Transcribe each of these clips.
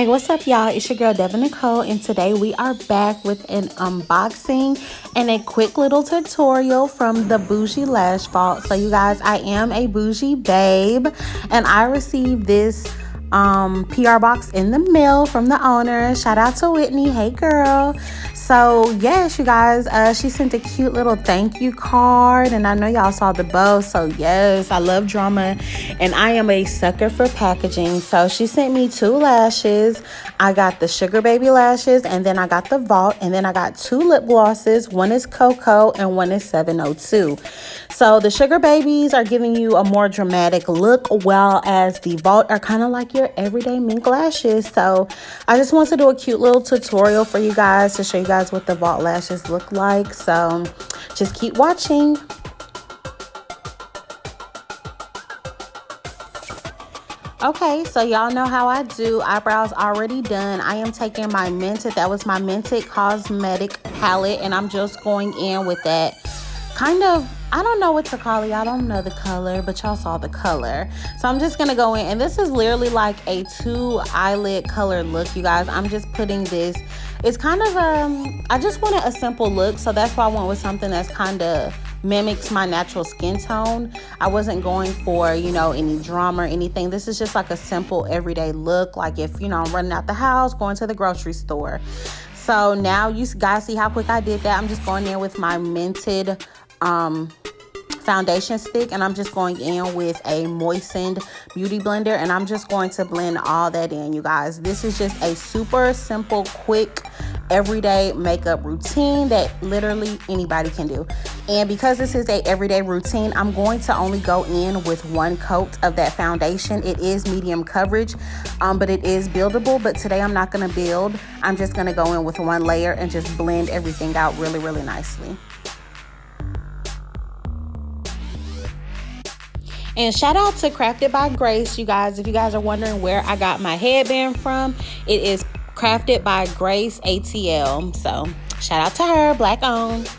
Hey, what's up, y'all? It's your girl Devin Nicole, and today we are back with an unboxing and a quick little tutorial from the Bougie Lash Vault. So, you guys, I am a bougie babe, and I received this PR box in the mail from the owner. Shout out to Whitney. Hey, girl. So, yes, you guys, she sent a cute little thank you card, and I know y'all saw the bow. So, yes, I love drama, and I am a sucker for packaging. So, she sent me 2 lashes. I got the Sugar Baby lashes, and then I got the Vault, and then I got 2 lip glosses. One is Coco, and one is 702. So, the Sugar Babies are giving you a more dramatic look, while as the Vault are kind of like your everyday mink lashes. So, I just want to do a cute little tutorial for you guys to show you guys what the Vault lashes look like. So just keep watching. Okay, so y'all know how I do. Eyebrows already done. I am taking my Mented, that was my Mented Cosmetic palette, and I'm just going in with that kind of, I don't know what to call it. I don't know the color, but y'all saw the color. So I'm just gonna go in, and this is literally like a 2 eyelid color look, you guys. I'm just putting this, it's kind of I just wanted a simple look, so that's why I went with something that's kind of mimics my natural skin tone. I wasn't going for, you know, any drama or anything. This is just like a simple everyday look, like if, you know, I'm running out the house, going to the grocery store. So now you guys see how quick I did that. I'm just going in with my Mented foundation stick, and I'm just going in with a moistened beauty blender, and I'm just going to blend all that in, you guys. This is just a super simple, quick, everyday makeup routine that literally anybody can do. And because this is a everyday routine, I'm going to only go in with 1 coat of that foundation. It is medium coverage, but it is buildable. But today I'm not going to build. I'm just going to go in with 1 layer and just blend everything out really, really nicely. And shout out to Crafted by Grace, you guys. If you guys are wondering where I got my headband from, it is Crafted by Grace ATL. So shout out to her, Black owned.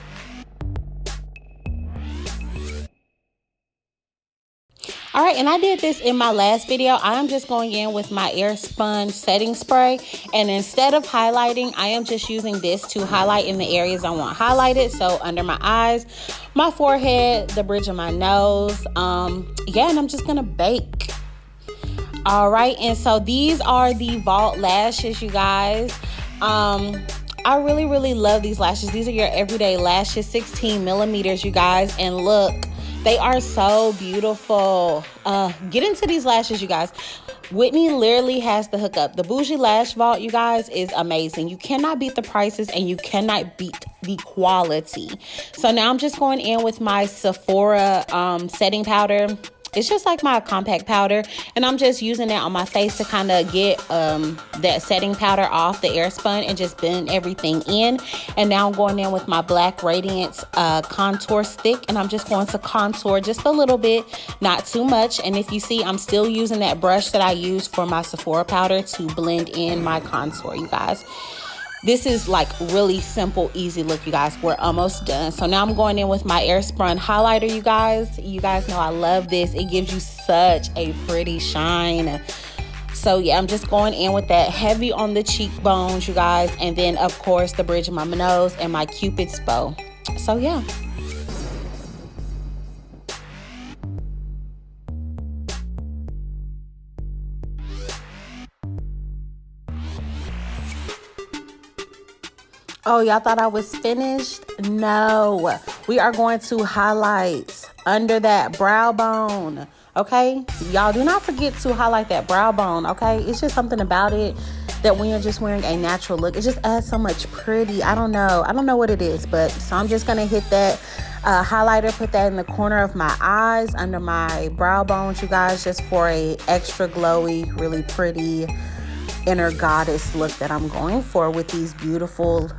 All right, and I did this in my last video. I am just going in with my Airspun setting spray, and instead of highlighting, I am just using this to highlight in the areas I want highlighted. So under my eyes, my forehead, the bridge of my nose. Yeah, and I'm just gonna bake. All right, and so these are the Vault lashes, you guys. I really, really love these lashes. These are your everyday lashes, 16 millimeters, you guys, and look. They are so beautiful. Get into these lashes, you guys. Whitney literally has the hookup. The Bougie Lash Vault, you guys, is amazing. You cannot beat the prices, and you cannot beat the quality. So now I'm just going in with my Sephora setting powder. It's just like my compact powder, and I'm just using that on my face to kind of get that setting powder off the Airspun and just blend everything in. And now I'm going in with my Black Radiance contour stick, and I'm just going to contour just a little bit, not too much. And if you see, I'm still using that brush that I used for my Sephora powder to blend in my contour, you guys. This is like really simple, easy look, you guys. We're almost done. So now I'm going in with my Airspun highlighter, you guys. You guys know I love this. It gives you such a pretty shine. So yeah, I'm just going in with that heavy on the cheekbones, you guys. And then, of course, the bridge of my nose and my Cupid's bow. So yeah. Oh, y'all thought I was finished? No. We are going to highlight under that brow bone, okay? Y'all do not forget to highlight that brow bone, okay? It's just something about it that when you're just wearing a natural look, it just adds so much pretty. I don't know what it is, but so I'm just going to hit that highlighter, put that in the corner of my eyes, under my brow bones, you guys, just for a extra glowy, really pretty inner goddess look that I'm going for with these beautiful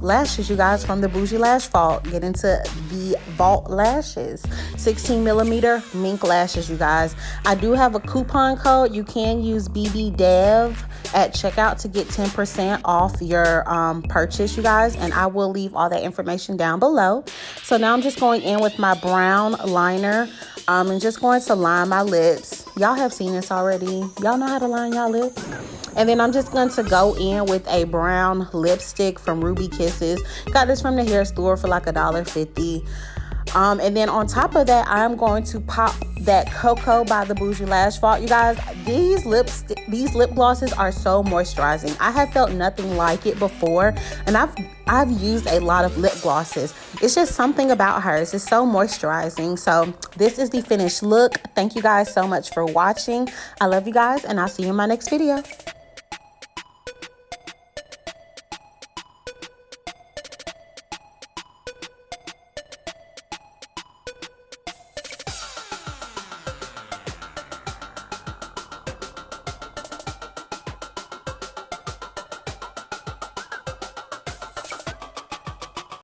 lashes, you guys, from the Bougie Lash Vault. Get into the Vault lashes, 16 millimeter mink lashes, you guys. I do have a coupon code. You can use BBDEV at checkout to get 10% off your purchase, you guys, and I will leave all that information down below. So now I'm just going in with my brown liner and just going to line my lips. Y'all have seen this already. Y'all know how to line y'all lips. And then I'm just going to go in with a brown lipstick from Ruby Kisses. Got this from the hair store for like $1.50. And then on top of that, I'm going to pop that Coco by the Bougie Lash Vault. You guys, these lip glosses are so moisturizing. I have felt nothing like it before, and I've used a lot of lip glosses. It's just something about hers. It's so moisturizing. So this is the finished look. Thank you guys so much for watching. I love you guys, and I'll see you in my next video.